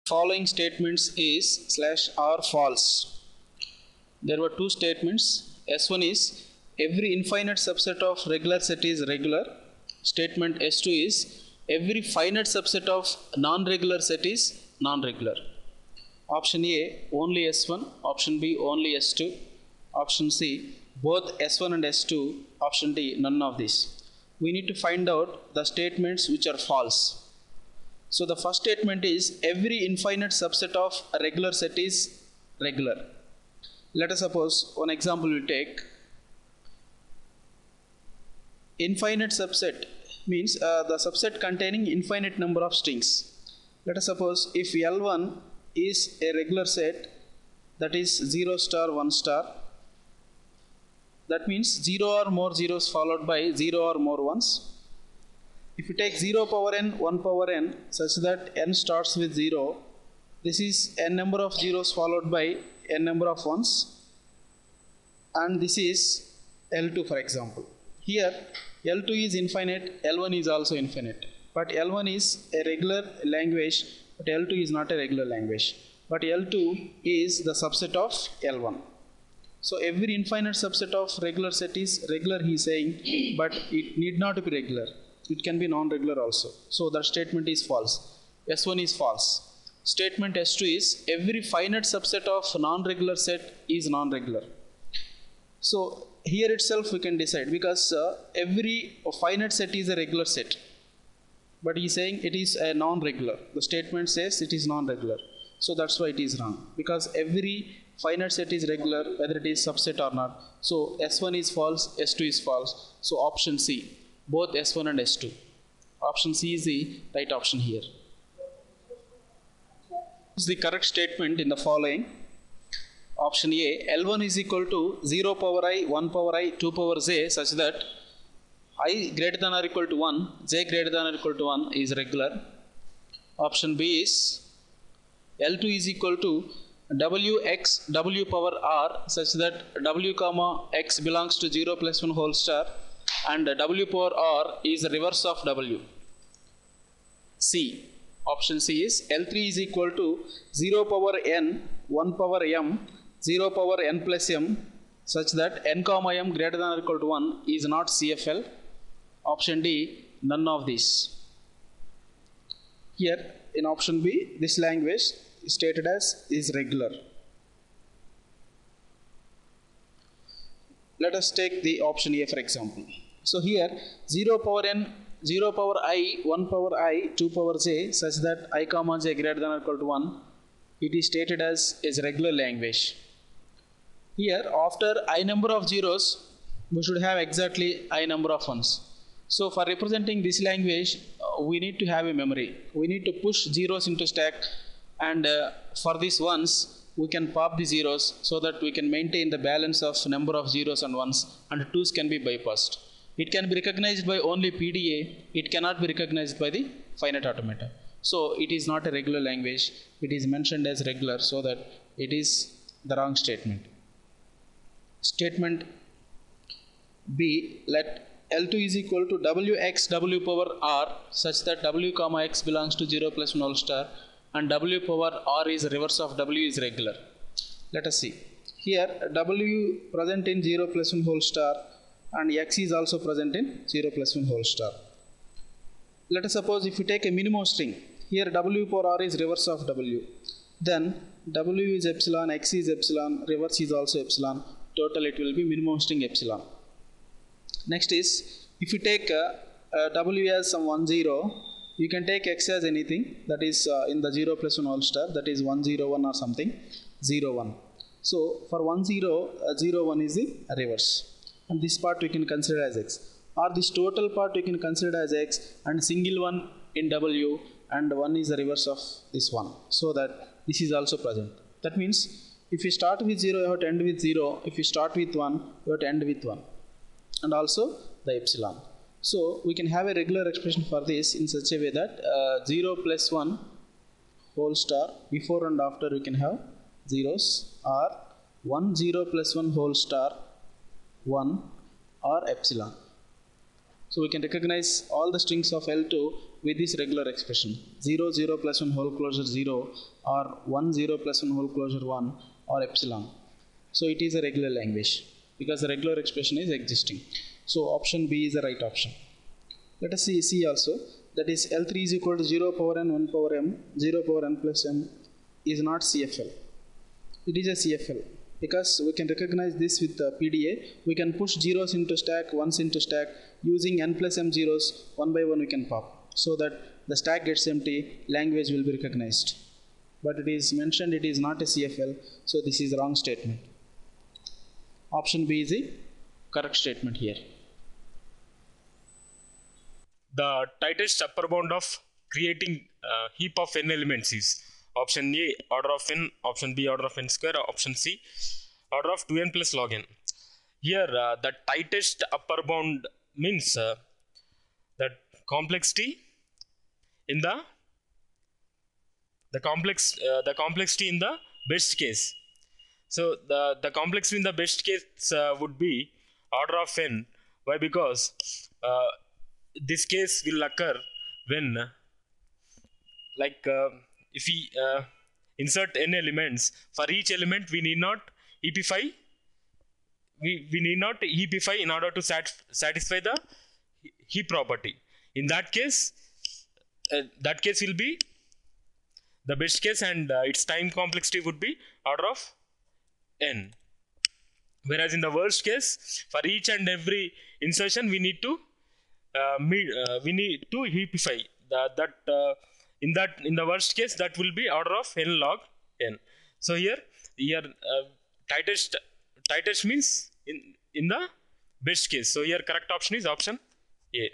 Following statements is /r false. There were two statements. S1 is every infinite subset of regular set is regular. Statement S2 is every finite subset of non-regular set is non-regular. Option A only S1, option B only S2, option C both S1 and S2, option D none of these. We need to find out the statements which are false. So the first statement is every infinite subset of a regular set is regular. Let us suppose one example we take. Infinite subset means the subset containing infinite number of strings. Let us suppose if L1 is a regular set, that is 0 star 1 star, that means 0 or more zeros followed by 0 or more ones. If you take 0 power n, 1 power n such that n starts with 0, this is n number of zeros followed by n number of ones, and this is L2 for example. Here L2 is infinite, L1 is also infinite, but L1 is a regular language, but L2 is not a regular language, but L2 is the subset of L1. So every infinite subset of regular set is regular, he is saying, but it need not be regular, it can be non-regular also. So that statement is false. S1 is false. Statement S2 is every finite subset of non-regular set is non-regular. So here itself we can decide, because every finite set is a regular set, but he is saying it is a non-regular. The statement says it is non-regular, so that's why it is wrong, because every finite set is regular whether it is subset or not. So S1 is false, S2 is false. So option C, both S1 and S2. Option C is the right option here. This is the correct statement in the following. Option A, L1 is equal to 0 power I, 1 power I, 2 power j such that I greater than or equal to 1, j greater than or equal to 1 is regular. Option B is L2 is equal to Wx W power R such that W comma X belongs to 0 plus 1 whole star, and W power R is the reverse of W. C. Option C is L3 is equal to 0 power n, 1 power m, 0 power n plus m such that n comma m greater than or equal to 1 is not CFL. Option D, none of these. Here in option B, this language is stated as is regular. Let us take the option A for example. So here 0 power n, 0 power I, 1 power I, 2 power j such that I comma j greater than or equal to 1, it is stated as is regular language. Here after I number of zeros we should have exactly I number of ones. So for representing this language we need to have a memory. We need to push zeros into stack, and for these ones we can pop the zeros so that we can maintain the balance of number of zeros and ones, and twos can be bypassed. It can be recognized by only PDA, it cannot be recognized by the finite automata. So it is not a regular language, it is mentioned as regular, so that it is the wrong statement. Statement B, let L2 is equal to Wx W power R such that W comma X belongs to 0 plus 1 whole star, and W power R is reverse of W is regular. Let us see. Here W present in 0 plus 1 whole star, and X is also present in 0 plus 1 whole star. Let us suppose if you take a minimum string, here W power R is reverse of W, then W is epsilon, X is epsilon, reverse is also epsilon, total it will be minimum string epsilon. Next is, if you take W as some 1 0, you can take X as anything, that is in the 0 plus 1 whole star, that is 1 0 1 or something 0 1. So for 1 0 0 1 is the reverse, and this part we can consider as X, or this total part we can consider as X, and single one in W, and 1 is the reverse of this one, so that this is also present. That means if you start with 0 you have to end with 0, if you start with 1 you have to end with 1, and also the epsilon. So we can have a regular expression for this in such a way that 0 plus 1 whole star, before and after we can have zeros, or 1 0 plus 1 whole star 1 or epsilon. So we can recognize all the strings of L2 with this regular expression 0 0 plus 1 whole closure 0 or 1 0 plus 1 whole closure 1 or epsilon. So it is a regular language because the regular expression is existing. So option B is the right option. Let us see also, that is L3 is equal to 0 power n 1 power m 0 power n plus m is not CFL. It is a CFL because we can recognize this with the PDA. We can push zeros into stack, ones into stack using n plus m zeros, one by one we can pop, so that the stack gets empty, language will be recognized. But it is mentioned it is not a CFL, so this is the wrong statement. Option B is the correct statement here. The tightest upper bound of creating a heap of n elements is option A order of n, option B order of n square, option C order of 2n plus log n. Here the tightest upper bound means that complexity in the complexity in the best case. So the complexity in the best case would be order of n. Why? Because this case will occur when if we insert n elements, for each element we need not heapify. We need not heapify in order to satisfy the heap property. In that case will be the best case, and its time complexity would be order of n. Whereas in the worst case, for each and every insertion we need to heapify. In the worst case, that will be order of n log n. So here tightest means in the best case. So here correct option is option A.